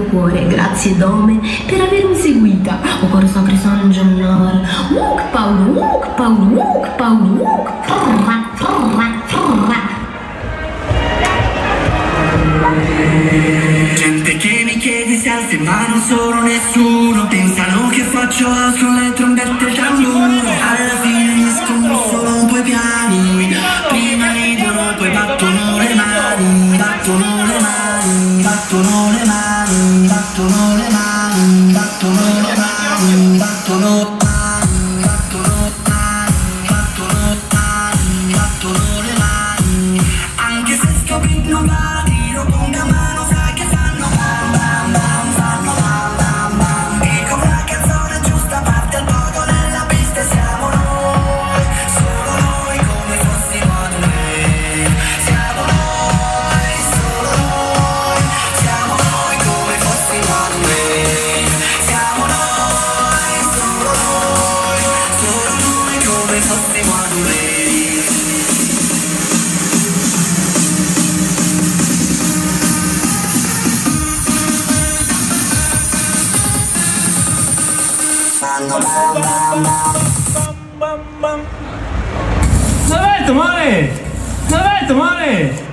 cuore, grazie Dome per avermi seguita. O coro sacri San Gennaro, Paolo, Paolo, Gente che mi chiede se alzi ma non sono nessuno. Pensano che faccio con le trombette e il tamburo. Alla fine mi scondo solo un po' i piani. Prima ridono, poi battono le mani. Battono le mani, battono le mani. Battono le mani, battono le mani. Battono le mani. Anche se scopri non va, tiro con la mano, sai che fanno bam bam bam, fanno bam bam bam. E come la canzone giusta parte al poco nella pista e siamo noi, solo noi come fossimo ad un re. Siamo noi, solo noi, siamo noi come fossimo ad un re. Siamo noi, solo noi come fossimo ad un re. Salvetto, mare! Salvetto, mare!